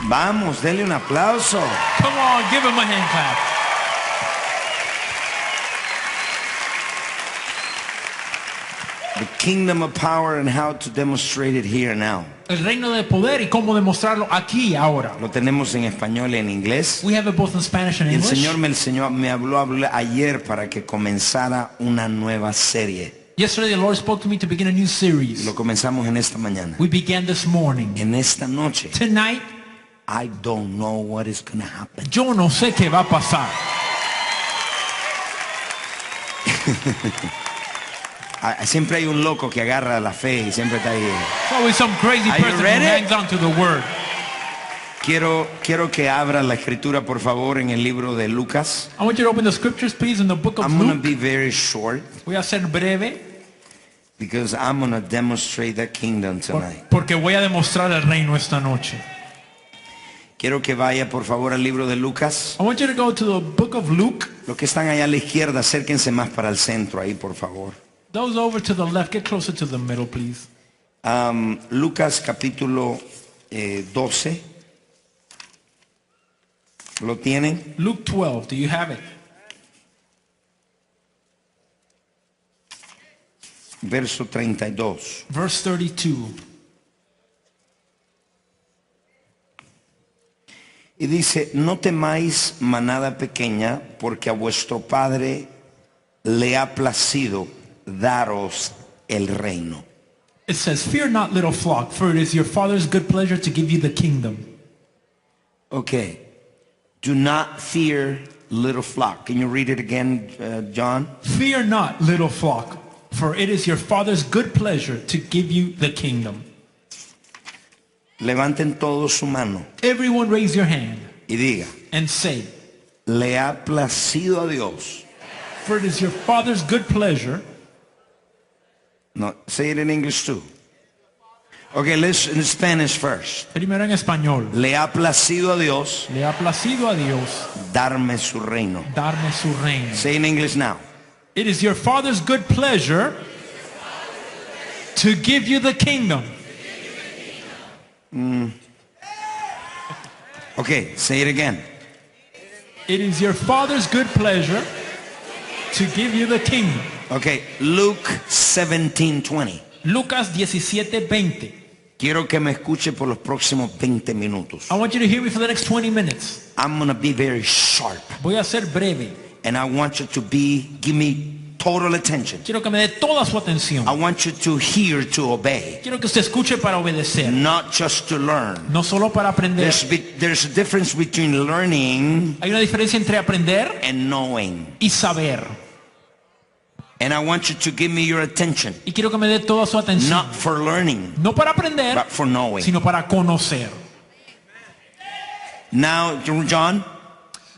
Vamos, denle un aplauso. Come on, give him a hand clap. The kingdom of power and how to demonstrate it here now. El reino de poder y cómo demostrarlo aquí ahora. Lo tenemos en español y en inglés. We have it both in Spanish and Y el English. Señor me habló ayer para que comenzara una nueva serie. Yesterday the Lord spoke to me to begin a new series. Lo comenzamos en esta mañana. We began this morning. En esta noche, Tonight, I don't know what is going to happen. yo no sé qué va a pasar. Siempre hay un loco que agarra la fe y siempre está ahí. There's always some crazy Are you person who ready? hangs on to the word. Quiero que abra la escritura, por favor, en el libro de Lucas. I want you to open the scriptures, please, in the book of I'm going to Luke. be very short Voy a ser breve because I'm going to demonstrate the kingdom tonight. porque voy a demostrar el reino esta noche. Quiero que vaya, por favor, al libro de Lucas. I want you to go to the book of Luke. Los que están allá a la izquierda, acérquense más para el centro ahí, por favor. Those over to the left, get closer to the middle, please. Lucas capítulo 12. ¿Lo tienen? Luke 12, do you have it? Verso 32. Verse 32. Y dice, no temáis manada pequeña, porque a vuestro Padre le ha placido daros el reino. It says, fear not, little flock, for it is your Father's good pleasure to give you the kingdom. Okay. Do not fear, little flock. Can you read it again, John? Fear not, little flock, for it is your Father's good pleasure to give you the kingdom. Levanten todos su mano Everyone raise your hand y diga, and say, le ha placido a Dios. for it is your Father's good pleasure. No, say it in English too. Okay, let's in Spanish first. Primero en español. Le ha placido a Dios Le ha placido a Dios darme su reino. darme su reino. Say in English now. It is your Father's good pleasure to give you the kingdom. Okay, say it again. It is your Father's good pleasure to give you the kingdom. Okay, Luke 17:20. Lucas 17:20. Quiero que me escuche por los próximos 20 minutos. I want you to hear me for the next 20 minutes. I'm going to be very sharp. Voy a ser breve. And I want you to give me total attention. Quiero que me dé toda su atención. I want you to hear to obey, Quiero que usted escuche para obedecer, not just to learn. no solo para aprender. There's a difference between learning Hay una diferencia entre aprender and knowing. y saber. And I want you to give me your attention, Y quiero que me dé toda su atención. not for learning, No para aprender, but for knowing. sino para conocer. Now, John,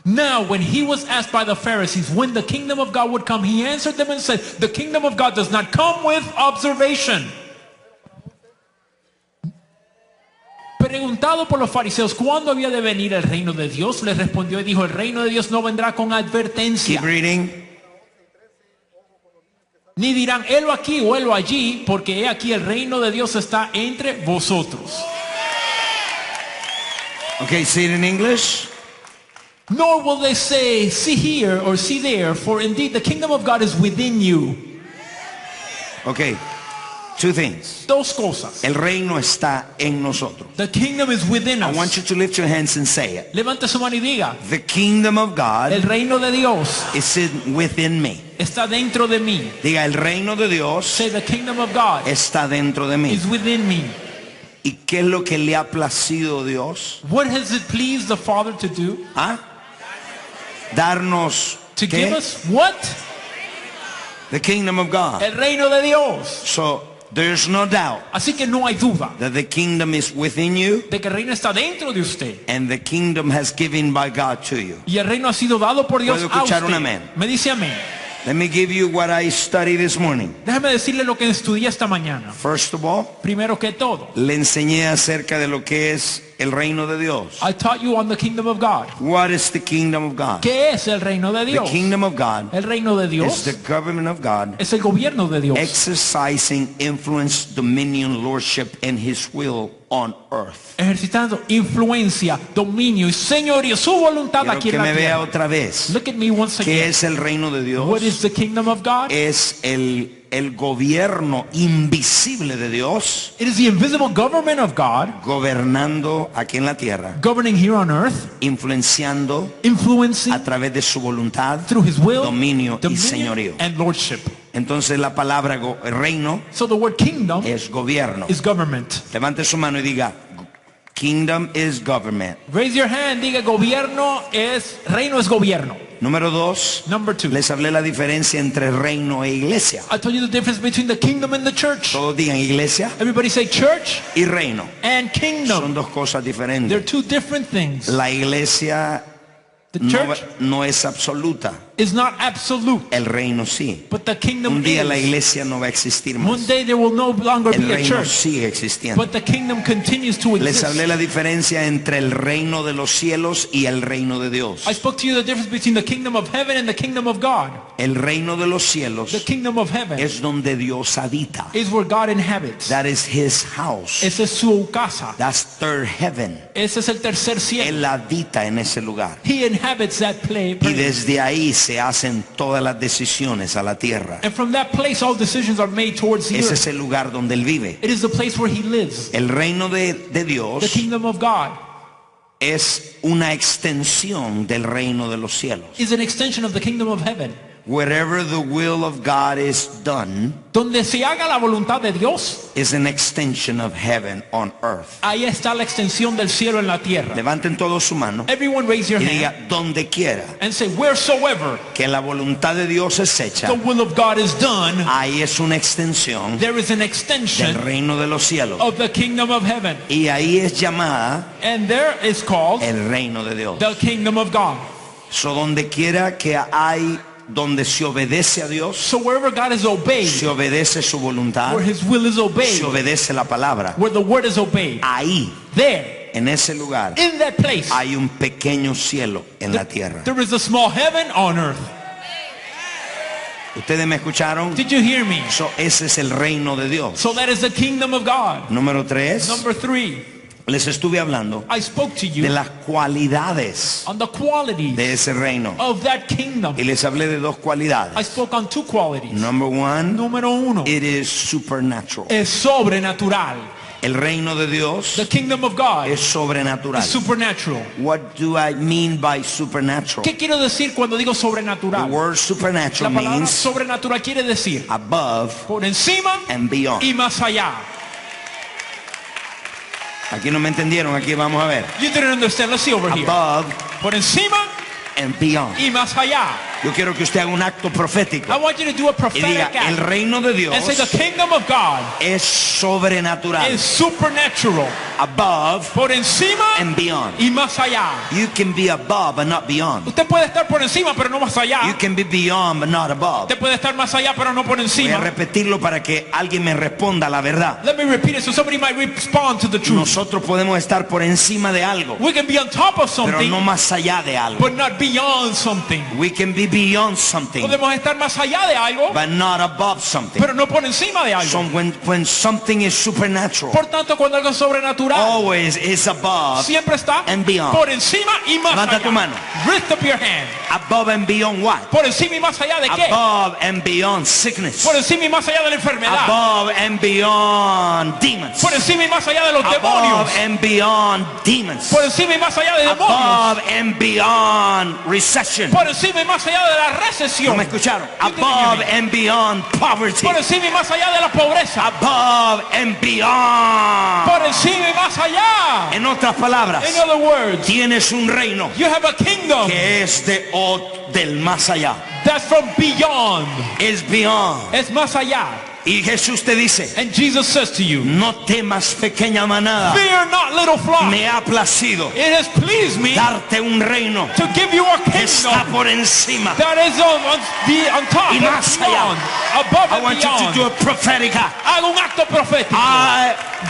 Now, when he was asked by the Pharisees when the kingdom of God would come, he answered them and said, the kingdom of God does not come with observation. Preguntado por los fariseos cuándo había de venir el reino de Dios, les respondió y dijo, el reino de Dios no vendrá con advertencia. keep reading. Ni dirán, helo aquí o helo allí, porque he aquí el reino de Dios está entre vosotros. Okay, say it in English. Nor will they say, see here or see there, for indeed the kingdom of God is within you. Okay, two things. Dos cosas. El reino está en nosotros. The kingdom is within I us. want you to lift your hands and say it. Levante su mano y diga, The kingdom of el God reino de Dios is within me. está dentro de mí. Diga, el reino de Dios Say, the kingdom of God está dentro de mí. is within me. ¿Y qué es lo que le ha placido Dios? What has it pleased the Father to do? ¿Ah? Darnos To ¿qué? give us what? The kingdom of God. El reino de Dios. So there's no doubt Así que no hay duda that the kingdom is within you de que el reino está dentro de usted. and the kingdom has given by God to you. Y el reino ha sido dado por Dios ¿Puedo a escuchar usted. un amén? Me dice amén. Let me give you what I studied this morning. Déjame decirle lo que estudié esta mañana. First of all, Primero que todo, le enseñé acerca de lo que es el reino de Dios? I taught you on the kingdom of God. What is the kingdom of God? ¿Qué es el reino de The Dios? kingdom of God El reino de is Dios the government of God es el gobierno de Dios, exercising influence, dominion, lordship, and his will on earth. ejercitando influencia, dominio y señorío, su voluntad Quiero aquí que en la me vea tierra. otra vez. Look at me once ¿Qué again. es el reino de Dios? What is the kingdom of God? Es el gobierno invisible de Dios It is the invisible government of God gobernando aquí en la tierra, governing here on earth, influenciando influencing a través de su voluntad, through his will, dominio y dominion, señorío. and lordship. Entonces la palabra reino So the word kingdom es gobierno. is government. Levante su mano y diga, kingdom is government. Raise your hand, diga gobierno es, reino es gobierno. Número 2, Number 2. les hablé la diferencia entre reino e iglesia. I told you the difference between the kingdom and the church. Todos digan iglesia Everybody say church y reino. and kingdom. Son dos cosas They're diferentes. two different things. La iglesia The no, church no es absoluta, is not absolute, el reino sí. but the kingdom Un día la is. iglesia no va a existir One más. day there will no longer El be a reino church, sigue existiendo. but the kingdom continues to Les exist. hablé la diferencia entre el reino de los cielos y el reino de Dios. I spoke to you the difference between the kingdom of heaven and the kingdom of God. El reino de los The cielos kingdom of heaven es donde Dios habita. is where God inhabits. That is his house. Esa es su casa. That's third heaven. Ese es el tercer cielo. Él habita en ese lugar. He inhabits that place. Y desde ahí se hacen todas las decisiones a la tierra. And from that place all decisions are made towards the Ese earth. es el lugar donde él vive. It is the place where he lives. El reino de The Dios kingdom of God es una extensión del reino de los cielos. is an extension of the kingdom of heaven. Wherever the will of God is done Donde se haga la voluntad de Dios, is an extension of heaven on earth. ahí está la extensión del cielo en la tierra. Levanten todos su mano Everyone raise your y hand diga, donde quiera and say, wheresoever que la voluntad de Dios es hecha, the will of God is done, ahí es una extensión there is an del extension reino de los cielos. of the kingdom of heaven. Y ahí es llamada And there is called el reino de Dios. the kingdom of God. So donde quiera que hay, donde se obedece a Dios, So wherever God is obeyed, se obedece su voluntad, where his will is se obeyed, obedece la palabra, where the word is obeyed, ahí, there, en ese lugar, in that place, hay un pequeño cielo en la tierra. there is a small heaven on earth. ¿Ustedes me escucharon? Did you hear me? So, ese es el reino de Dios. So that is the kingdom of God. Número 3, Number 3, les estuve hablando I spoke to de you las cualidades on the qualities de ese reino. of that kingdom. Y les hablé de dos I cualidades. spoke on two qualities. Number 1, Número 1, it is supernatural. es sobrenatural. El reino de Dios The kingdom of God es sobrenatural. is supernatural. What do I mean by supernatural? ¿Qué quiero decir cuando digo The sobrenatural? word La supernatural palabra means sobrenatural quiere decir above por encima and beyond. y más allá. Aquí no me entendieron, aquí vamos a ver. You didn't understand. Let's see over here. Above Por encima and beyond. y más allá. Yo quiero que usted haga un acto profético I want you to do a y prophetic diga, el act reino de Dios and say the kingdom of God es sobrenatural. is supernatural. Above Por encima and beyond. y más allá. You can be above but not beyond. Usted puede estar por encima pero no más You allá. can be beyond but not above. Usted puede estar más allá pero no por Voy a encima. repetirlo para que alguien me responda la verdad. Let me repeat it so somebody might respond to the truth. Nosotros podemos estar por encima de algo, We can be on top of pero something no más allá de algo. but not beyond something. We can be beyond something, Podemos estar más allá de algo but not above something. pero no por encima de So algo. when something is supernatural, Por tanto, cuando algo es sobrenatural always is above, siempre está and beyond. por encima y más Levanta tu allá. mano. Lift up your hand. above and beyond what? Por encima y más allá de qué? Above and beyond sickness. Por encima y más allá de la enfermedad. Above and beyond demons. Por encima y más allá de los Above demonios. and beyond demons. Por encima y más allá de demonios. Above and beyond recession. Por encima y más allá de la ¿No recesión. me escucharon? You didn't Above hear me. and beyond poverty. Por encima y más allá de la pobreza. Above and beyond. Por encima y más allá. En otras palabras, In other words, tienes un reino you have a kingdom que es del más allá. that's from beyond. Es beyond. Es más allá. Y Jesús te dice, And Jesus says to you, no temas, pequeña manada, fear not, little flock. me ha placido It has pleased me darte un reino to give you a que está kingdom por encima. that is on top, Y más that's allá. beyond, above I and want you to beyond. do a prophetic act. Haga un acto profético.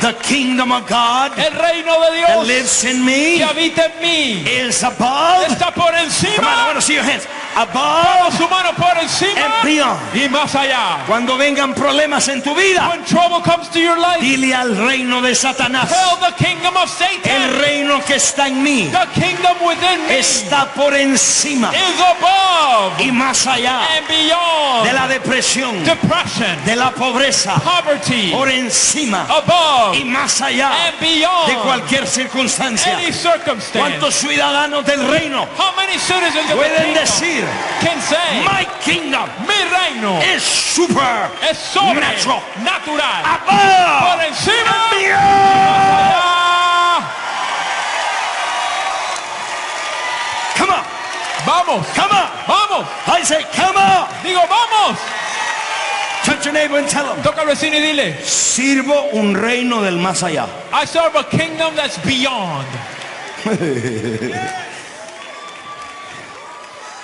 The kingdom of God El reino de that Dios lives in que me habita en mí is above. está por Come on, I encima, want to see your hands. con Above su mano por encima and beyond. y más allá. Cuando vengan problemas en tu vida, When trouble comes to your life, dile al reino de Satanás, tell the kingdom of el Satan, reino que está en mí the kingdom within me está por encima is above y más allá and beyond de la depresión, depression, de la pobreza, poverty, por encima above y más allá and beyond de cualquier circunstancia. any circumstance. ¿Cuántos ciudadanos del reino How many citizens of the pueden kingdom decir, can say, my kingdom mi reino is super es natural, sobrenatural, por above encima, and beyond? allá? Come on, Vamos, come on. vamos, I say, come on. digo vamos. Touch your neighbor and tell him, Toca al vecino y dile, sirvo un reino del más allá. I serve a kingdom that's beyond.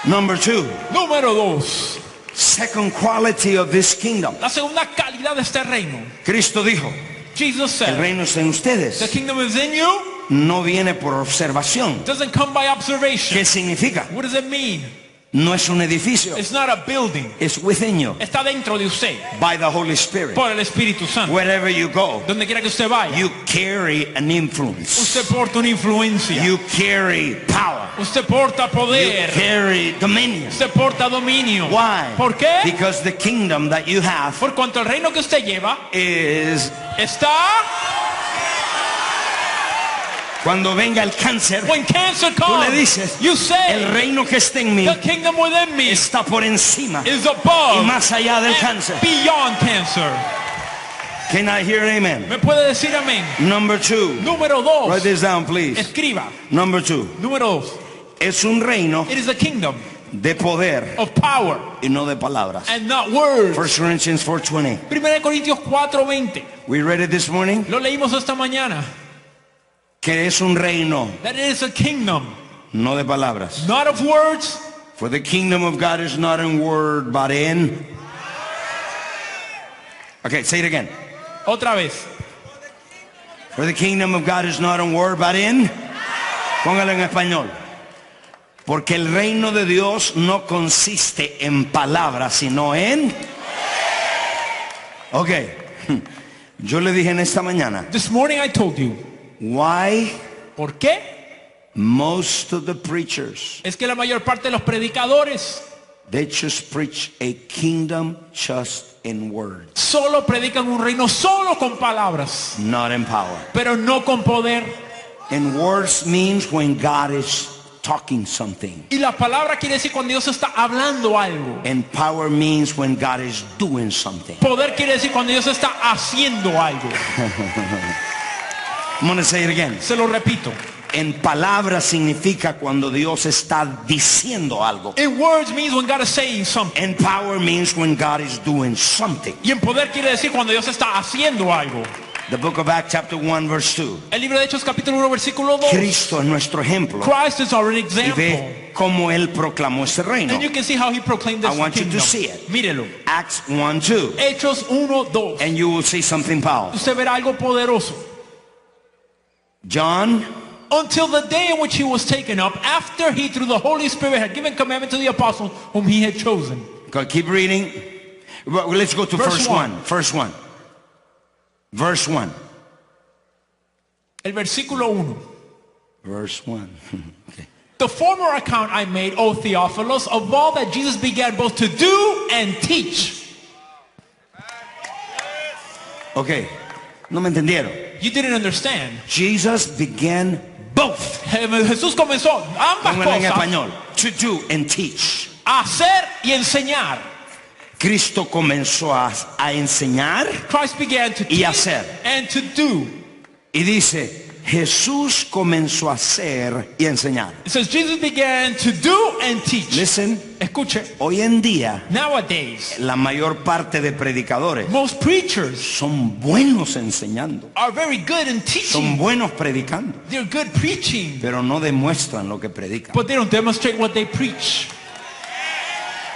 Number 2, Número 2, second quality of this kingdom. la segunda calidad de este reino. Cristo dijo, Jesus el said, reino está en the ustedes. kingdom is in you, No viene por observación. doesn't come by observation. ¿Qué significa? What does it mean? No es un edificio. It's not a building. It's within you Está dentro de usted, by the Holy Spirit. por el Espíritu Santo. Wherever you go, Donde quiera que usted vaya, you carry an influence. usted porta una influencia. You carry power. Usted porta You poder. carry dominion. Usted porta dominio. Why? ¿Por qué? Because the kingdom that you have Por cuanto el reino que usted lleva is, está, cuando venga el cáncer, when cancer tú le comes, dices, you el say, reino que está en mí the kingdom within me está por encima is y above más allá del and cáncer. beyond cancer. Can I hear an amen? ¿Me puede decir amén? Number 2. Número Write 2, this down, please. escriba. Number 2. Número 2, Es un reino it is a kingdom de poder of power y no de palabras. and not words. 1 Corinthians 4:20. 1 Corintios 4:20. We read it this morning. Lo leímos esta mañana. Que es un reino, That it is a kingdom, no de palabras. not of words. For the kingdom of God is not in word, but in. Okay, say it again. Otra vez. For the kingdom of God is not in word, but in. Póngalo en español. Porque el reino de Dios no consiste en palabras, sino en. Okay. Yo le dije en esta mañana, This morning I told you. why ¿Por qué? most of the preachers, Es que la mayor parte de los predicadores they just preach a kingdom just in words, solo predican un reino solo con palabras, not in power. pero no con poder. And words means when God is talking something. Y la palabra quiere decir cuando Dios está hablando algo. And power means when God is doing something. Poder quiere decir cuando Dios está haciendo algo. I'm going to say it again. Se lo repito. En palabras significa cuando Dios está diciendo algo. In words means when God is saying something. And power means when God is doing something. Y en poder quiere decir cuando Dios está haciendo algo. The book of Acts chapter 1 verse 2. El libro de Hechos capítulo 1 versículo 2. Cristo es nuestro ejemplo. Christ is our Y example. ve cómo Él proclamó este reino. And you can see how he proclaimed this I want you kingdom. to see it. Mírelo. Acts 1:2. Hechos 1:2. And you will see something powerful. Usted verá algo poderoso. John, Until the day in which he was taken up, after he through the Holy Spirit had given commandment to the apostles whom he had chosen. keep reading. Well, let's go to Verse verse 1. 1. Verse 1. Verse 1. El versículo 1. Verse 1. Okay. The former account I made, O Theophilus, of all that Jesus began both to do and teach. Okay. No me entendieron. You didn't understand. Jesus began both. Jesús comenzó ambas Póngalo en cosas, español. To do and teach. a hacer y enseñar. Cristo comenzó a enseñar Christ began to y teach hacer. and to do. Y dice, Jesús comenzó a hacer y a enseñar. It says Jesus began to do and teach. Listen, Escuche. hoy en día Nowadays, la mayor parte de predicadores most preachers son buenos enseñando, are very good in son teaching. buenos predicando, They're good preaching, pero no demuestran lo que predican. but they don't demonstrate what they preach.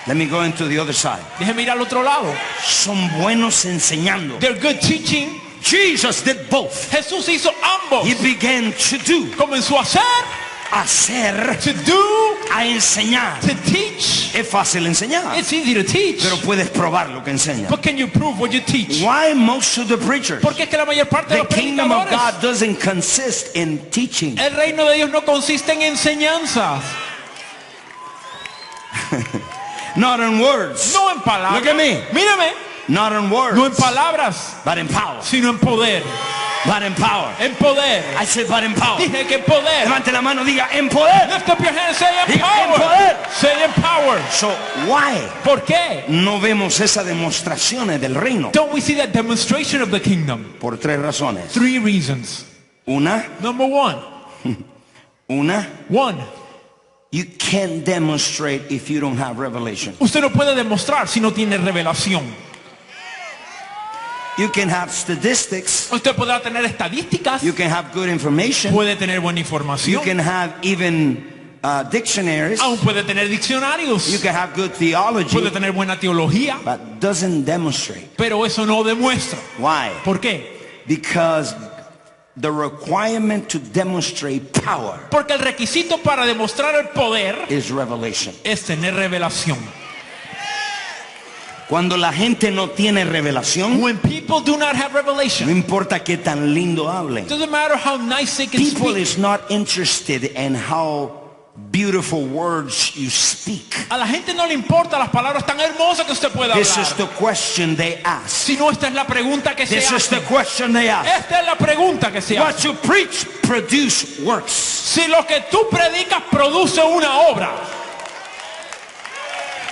Let me go into the other side. Déjeme ir al otro lado. Son buenos enseñando. They're good teaching. Jesus did both. Jesús hizo ambos. He began to do, Comenzó a hacer, to do, a enseñar. to teach. Es fácil enseñar, It's easy to teach, pero puedes probar lo que enseñas. but can you prove what you teach? Why most of the preachers? Porque es que la mayor parte de The los kingdom of predicadores, God doesn't consist in teaching. el reino de Dios no consiste en enseñanzas, Not in words. no en palabras. Look at me. Mírame, Not in words. no en palabras, But in power. sino en poder. But in power. En poder. I said but in power. Dije que en poder. Levante la mano, diga en poder. Lift up your hand and say Diga, en empower. poder. Say empower. So why ¿Por qué? no vemos esas demostraciones del reino? Don't we see that demonstration of the kingdom? Por tres razones. 3 reasons. Una, Number one, you can't demonstrate if you don't have revelation. usted no puede demostrar si no tiene revelación. You can have statistics. Usted podrá tener estadísticas, You can have good information. puede tener buena You información, can have even dictionaries. aún puede tener diccionarios, You can have good theology. puede tener buena teología, But doesn't demonstrate. pero eso no demuestra. Why? ¿Por qué? Because the requirement to demonstrate power Porque el requisito para demostrar el poder is revelation. es tener revelación. Cuando la gente no tiene revelación, When people do not have no revelation, importa qué tan lindo hablen. it doesn't matter how nice they can People speak. is not interested in how beautiful words you speak. A la gente no le importa las palabras tan hermosas que usted pueda This is hablar. the question they ask. Sino esta es la pregunta que se This is the hace. question they ask. Esta es la pregunta que se What hace. you preach produce works. Si lo que tú predicas produce una obra,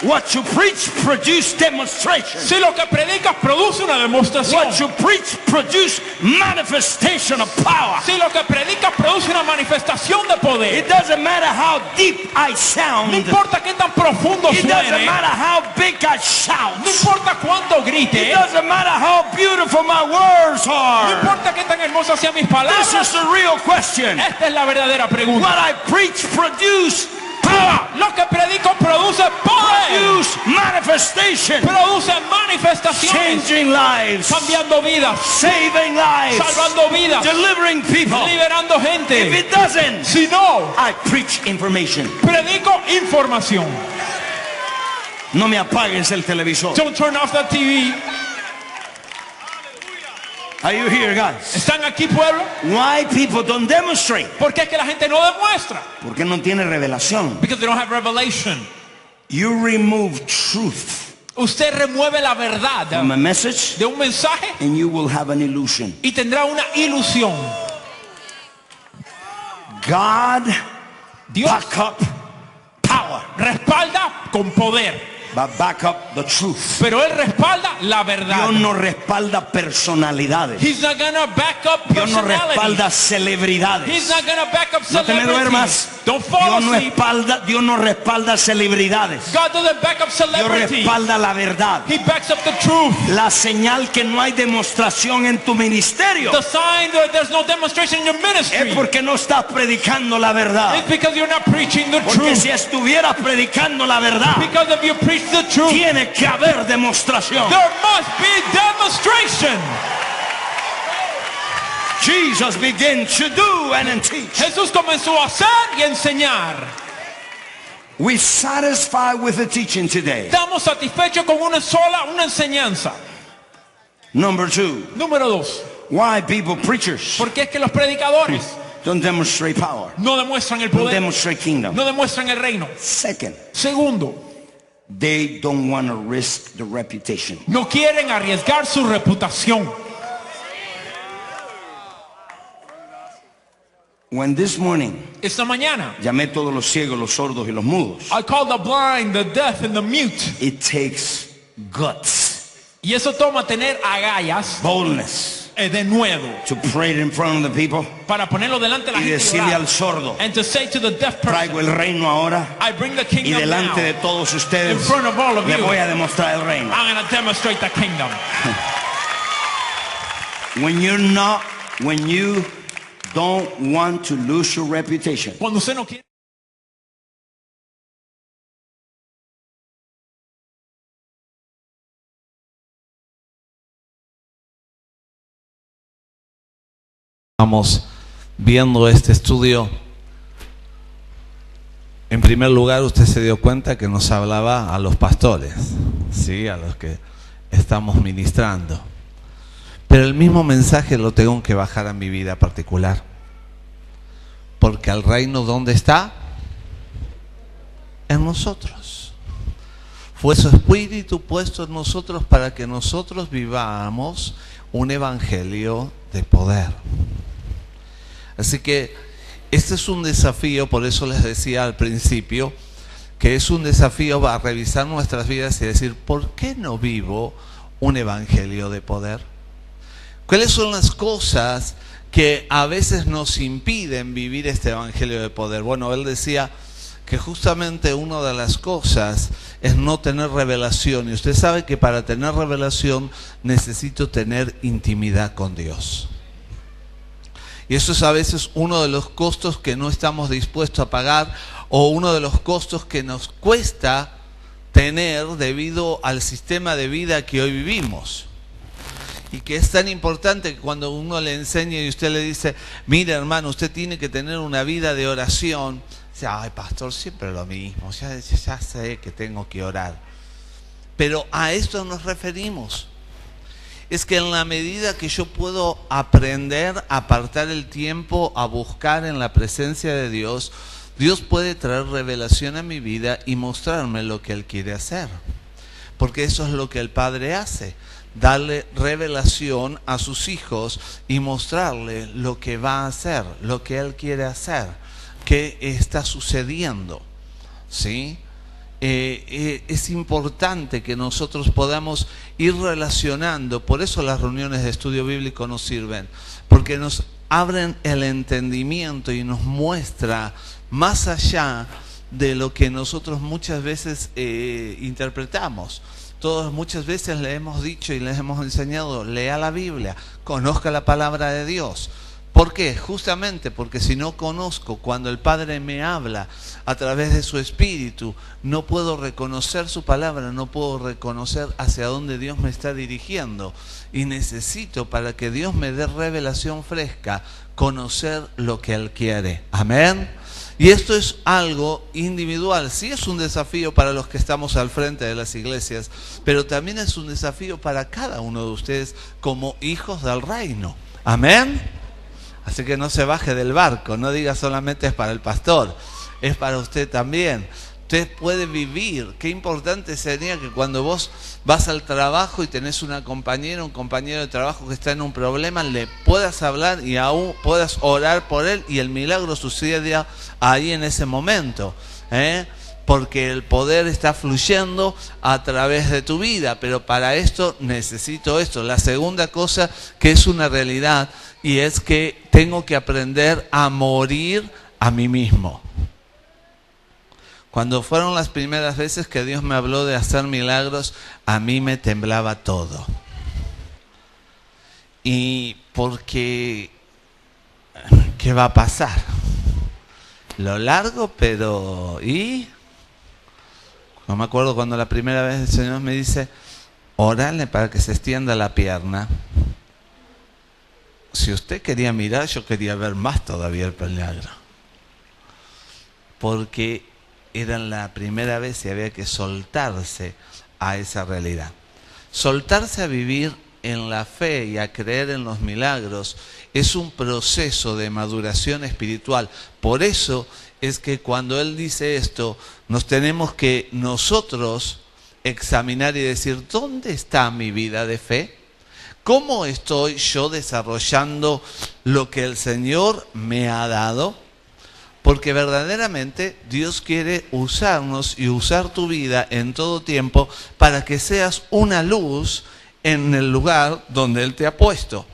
What you preach produce demonstration. si lo que predicas produce una demostración, What you preach produce manifestation of power. si lo que predicas produce una manifestación de poder, It doesn't matter how deep I no sound. importa qué tan profundo It doesn't suene, matter how big I shout. no importa cuánto grite, It doesn't matter how beautiful my words no are. importa qué tan hermosas sean mis This palabras, is the real question. esta es la verdadera pregunta. What I preach produce power. Lo que predico produce poder, Produce manifestation. produce manifestaciones, Changing lives. cambiando vidas, Saving lives. salvando vidas, Delivering people. liberando If gente. it doesn't, Si no, I preach information. predico información. No me apagues el televisor. Don't turn off the TV. Are you here, guys? ¿Están aquí, pueblo? Why people don't demonstrate? ¿Por qué es que la gente no demuestra? Porque no tiene revelación. Because they don't have revelation. You remove truth Usted remueve la verdad from a message de un mensaje and you will have an illusion. y tendrá una ilusión. God Dios back up power, respalda con poder, but back up the truth. pero Él respalda la verdad. Dios no respalda personalidades. He's not gonna back up Dios no personality. respalda He's celebridades. not gonna back up No te me duermas. celebrities. Don't fall Dios no asleep. respalda celebridades. God doesn't back up Dios celebrity. respalda la verdad. He backs up the truth. La señal que no hay demostración en tu ministerio The sign that there's no demonstration in your es ministry. porque no estás predicando la verdad. It's because you're not preaching the Porque truth. si estuvieras predicando la verdad, Because if you preach the truth, tiene que haber demostración. there must be demonstration. Jesus began to do and teach. Jesús comenzó a hacer y a enseñar. We satisfied with the teaching today. Estamos satisfechos con una enseñanza. Number 2, Número 2. why people preachers ¿Por qué es que los predicadores don't demonstrate power, no demuestran el don't poder, demonstrate kingdom? no demuestran el reino? Second, Segundo, they don't want to risk the reputation. no quieren arriesgar su reputación. When this morning Esta mañana, llamé todos los ciegos, los sordos y los mudos, I called the blind, the deaf, and the mute. it takes guts, Y eso toma tener agallas, boldness, de nuevo, to pray it in front of the people para ponerlo delante de la y gente y decirle orar. al sordo, And to say to the deaf traigo person, el reino ahora I bring the y kingdom delante de now. todos In ustedes front of all of le you, voy a demostrar el reino. I'm going to demonstrate the kingdom. When you don't want to lose your reputation, Cuando usted no quiere Estamos viendo este estudio. En primer lugar, usted se dio cuenta que nos hablaba a los pastores, ¿sí? A los que estamos ministrando. Pero el mismo mensaje lo tengo que bajar a mi vida particular. Porque el reino, ¿dónde está? En nosotros. Fue su espíritu puesto en nosotros para que nosotros vivamos un evangelio de poder. Así que este es un desafío, por eso les decía al principio, que es un desafío a revisar nuestras vidas y decir, ¿por qué no vivo un evangelio de poder? ¿Cuáles son las cosas que a veces nos impiden vivir este evangelio de poder? Bueno, él decía que justamente una de las cosas es no tener revelación. Y usted sabe que para tener revelación necesito tener intimidad con Dios. Y eso es a veces uno de los costos que no estamos dispuestos a pagar, o uno de los costos que nos cuesta tener debido al sistema de vida que hoy vivimos. Y que es tan importante que cuando uno le enseña y usted le dice, mire hermano, usted tiene que tener una vida de oración, dice, ay pastor, siempre lo mismo, ya sé que tengo que orar. Pero a esto nos referimos. Es que en la medida que yo puedo aprender a apartar el tiempo a buscar en la presencia de Dios, Dios puede traer revelación a mi vida y mostrarme lo que Él quiere hacer. Porque eso es lo que el Padre hace, darle revelación a sus hijos y mostrarle lo que va a hacer, lo que Él quiere hacer, qué está sucediendo, ¿sí? Es importante que nosotros podamos ir relacionando, por eso las reuniones de estudio bíblico nos sirven, porque nos abren el entendimiento y nos muestra más allá de lo que nosotros muchas veces interpretamos. Todos muchas veces le hemos dicho y les hemos enseñado, lea la Biblia, conozca la palabra de Dios. ¿Por qué? Justamente porque si no conozco, cuando el Padre me habla a través de su Espíritu, no puedo reconocer su palabra, no puedo reconocer hacia dónde Dios me está dirigiendo. Y necesito, para que Dios me dé revelación fresca, conocer lo que Él quiere. Amén. Y esto es algo individual. Sí es un desafío para los que estamos al frente de las iglesias, pero también es un desafío para cada uno de ustedes como hijos del reino. Amén. Así que no se baje del barco, no diga solamente es para el pastor, es para usted también. Usted puede vivir. Qué importante sería que cuando vos vas al trabajo y tenés una compañera, un compañero de trabajo que está en un problema, le puedas hablar y aún puedas orar por él y el milagro suceda ahí en ese momento, porque el poder está fluyendo a través de tu vida. Pero para esto necesito esto. La segunda cosa que es una realidad, y es que tengo que aprender a morir a mí mismo. Cuando fueron las primeras veces que Dios me habló de hacer milagros, a mí me temblaba todo. Y porque, ¿qué va a pasar? Lo largo, pero ¿y? No me acuerdo cuando la primera vez el Señor me dice, órale para que se extienda la pierna. Si usted quería mirar, yo quería ver más todavía el milagro. Porque era la primera vez y había que soltarse a esa realidad. Soltarse a vivir en la fe y a creer en los milagros es un proceso de maduración espiritual. Por eso es que cuando Él dice esto, nos tenemos que nosotros examinar y decir, ¿dónde está mi vida de fe? ¿Cómo estoy yo desarrollando lo que el Señor me ha dado? Porque verdaderamente Dios quiere usarnos y usar tu vida en todo tiempo para que seas una luz en el lugar donde Él te ha puesto.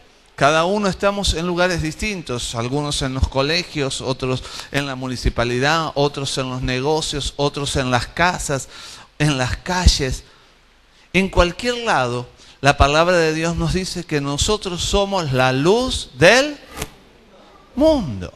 Cada uno estamos en lugares distintos, algunos en los colegios, otros en la municipalidad, otros en los negocios, otros en las casas, en las calles. En cualquier lado, la palabra de Dios nos dice que nosotros somos la luz del mundo.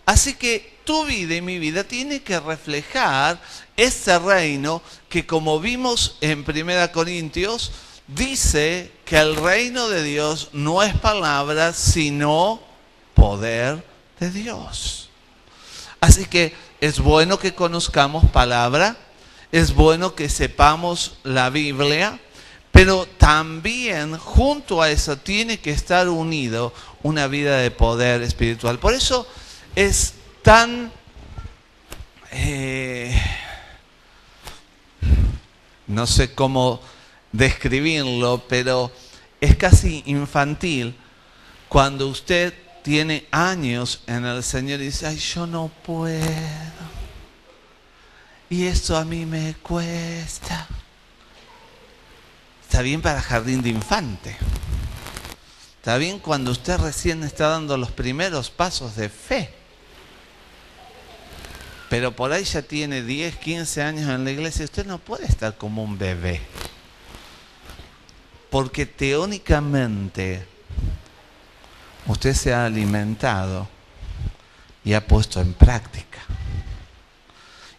Así que tu vida y mi vida tiene que reflejar ese reino que, como vimos en 1 Corintios, dice que el reino de Dios no es palabra, sino poder de Dios. Así que es bueno que conozcamos palabra, es bueno que sepamos la Biblia, pero también junto a eso tiene que estar unido una vida de poder espiritual. Por eso es tan no sé cómo describirlo, pero es casi infantil cuando usted tiene años en el Señor y dice: ay, yo no puedo, y esto a mí me cuesta. Está bien para jardín de infante, está bien cuando usted recién está dando los primeros pasos de fe, pero por ahí ya tiene 10, 15 años en la iglesia. Usted no puede estar como un bebé, porque teóricamente usted se ha alimentado y ha puesto en práctica.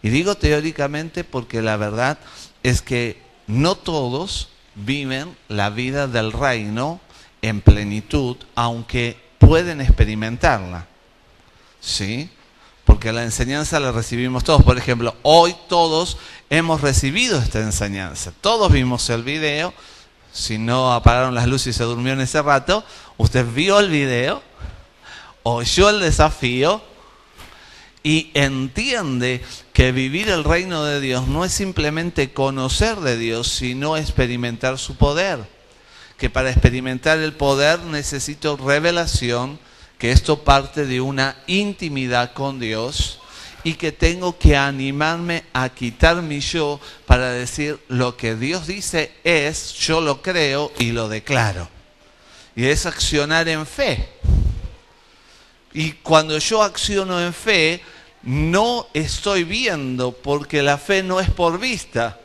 Y digo teóricamente porque la verdad es que no todos viven la vida del reino en plenitud, aunque pueden experimentarla, ¿sí? Porque la enseñanza la recibimos todos. Por ejemplo, hoy todos hemos recibido esta enseñanza. Todos vimos el video. Si no apagaron las luces y se durmió en ese rato, usted vio el video, oyó el desafío y entiende que vivir el reino de Dios no es simplemente conocer de Dios, sino experimentar su poder. Que para experimentar el poder necesito revelación, que esto parte de una intimidad con Dios, y que tengo que animarme a quitar mi yo para decir: lo que Dios dice es, yo lo creo y lo declaro. Y es accionar en fe. Y cuando yo acciono en fe, no estoy viendo, porque la fe no es por vista,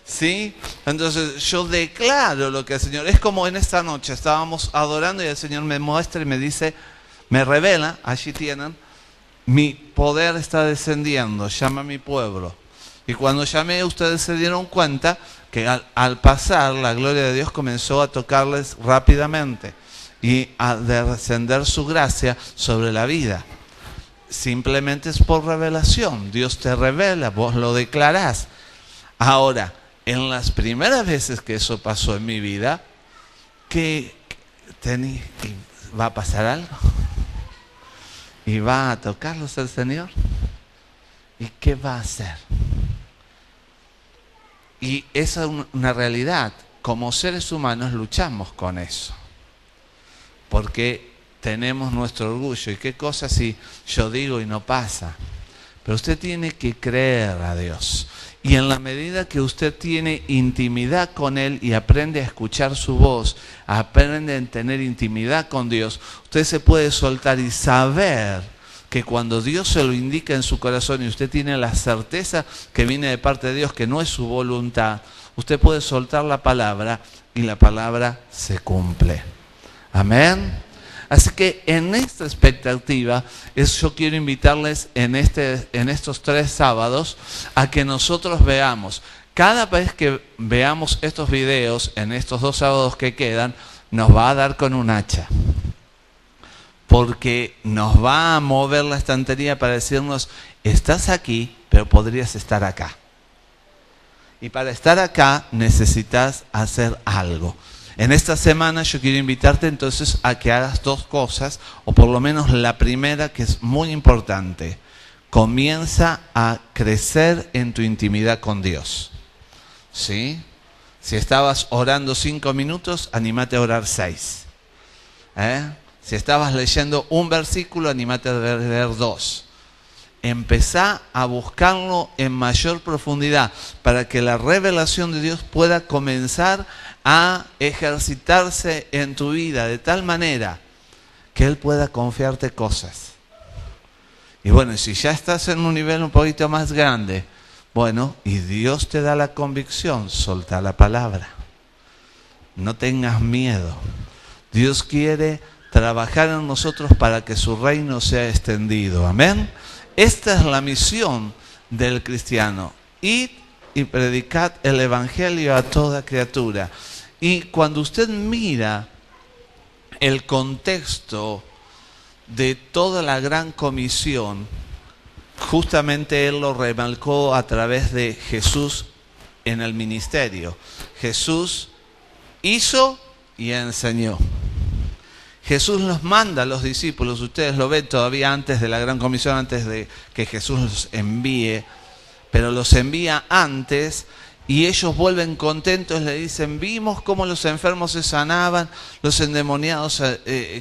¿sí? Entonces yo declaro lo que el Señor. Es como en esta noche estábamos adorando y el Señor me muestra y me dice, me revela, allí tienen, mi poder está descendiendo, llama a mi pueblo. Y cuando llamé, ustedes se dieron cuenta que al pasar, la gloria de Dios comenzó a tocarles rápidamente y a descender su gracia sobre la vida. Simplemente es por revelación. Dios te revela, vos lo declarás. Ahora, en las primeras veces que eso pasó en mi vida, ¿va a pasar algo? ¿Y va a tocarlos el Señor? ¿Y qué va a hacer? Y esa es una realidad. Como seres humanos luchamos con eso, porque tenemos nuestro orgullo. ¿Y qué cosa si yo digo y no pasa? Pero usted tiene que creer a Dios. Y en la medida que usted tiene intimidad con Él y aprende a escuchar su voz, aprende a tener intimidad con Dios, usted se puede soltar y saber que cuando Dios se lo indica en su corazón y usted tiene la certeza que viene de parte de Dios, que no es su voluntad, usted puede soltar la palabra y la palabra se cumple. Amén. Así que en esta expectativa, yo quiero invitarles en estos 3 sábados a que nosotros veamos, cada vez que veamos estos videos, en estos 2 sábados que quedan, nos va a dar con un hacha. Porque nos va a mover la estantería para decirnos, estás aquí, pero podrías estar acá. Y para estar acá necesitas hacer algo. En esta semana yo quiero invitarte entonces a que hagas 2 cosas, o por lo menos la primera, que es muy importante. Comienza a crecer en tu intimidad con Dios. ¿Sí? Si estabas orando 5 minutos, anímate a orar 6. Si estabas leyendo un versículo, anímate a leer 2. Empezá a buscarlo en mayor profundidad para que la revelación de Dios pueda comenzar a ejercitarse en tu vida de tal manera que Él pueda confiarte cosas. Y bueno, si ya estás en un nivel un poquito más grande, bueno, y Dios te da la convicción, solta la palabra. No tengas miedo. Dios quiere trabajar en nosotros para que su reino sea extendido. Amén. Esta es la misión del cristiano. Id y predicad el evangelio a toda criatura. Y cuando usted mira el contexto de toda la gran comisión, justamente Él lo remarcó a través de Jesús en el ministerio. Jesús hizo y enseñó. Jesús los manda a los discípulos, ustedes lo ven todavía antes de la gran comisión, antes de que Jesús los envíe, pero los envía antes y ellos vuelven contentos, le dicen, vimos cómo los enfermos se sanaban, los endemoniados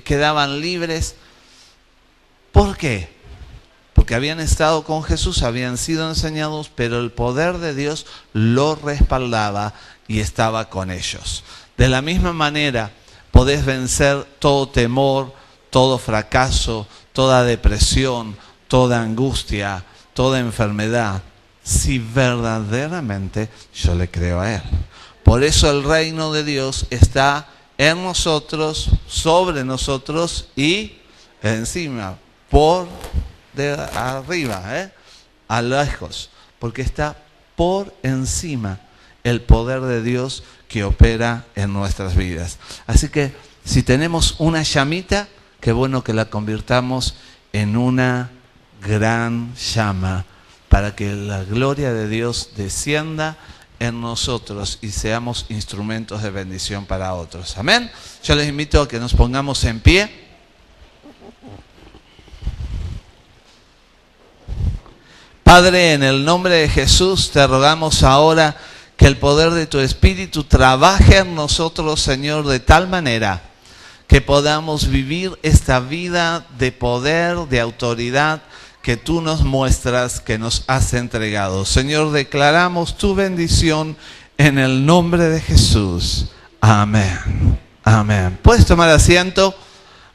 quedaban libres. ¿Por qué? Porque habían estado con Jesús, habían sido enseñados, pero el poder de Dios los respaldaba y estaba con ellos. De la misma manera, podés vencer todo temor, todo fracaso, toda depresión, toda angustia, toda enfermedad, si verdaderamente yo le creo a Él. Por eso el reino de Dios está en nosotros, sobre nosotros y encima, por de arriba, a lejos, porque está por encima el poder de Dios que opera en nuestras vidas. Así que si tenemos una llamita, qué bueno que la convirtamos en una gran llama para que la gloria de Dios descienda en nosotros y seamos instrumentos de bendición para otros. Amén. Yo les invito a que nos pongamos en pie. Padre, en el nombre de Jesús te rogamos ahora que el poder de tu Espíritu trabaje en nosotros, Señor, de tal manera que podamos vivir esta vida de poder, de autoridad que tú nos muestras, que nos has entregado. Señor, declaramos tu bendición en el nombre de Jesús. Amén. Amén. ¿Puedes tomar asiento?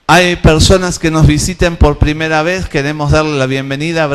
Hay personas que nos visiten por primera vez. Queremos darle la bienvenida.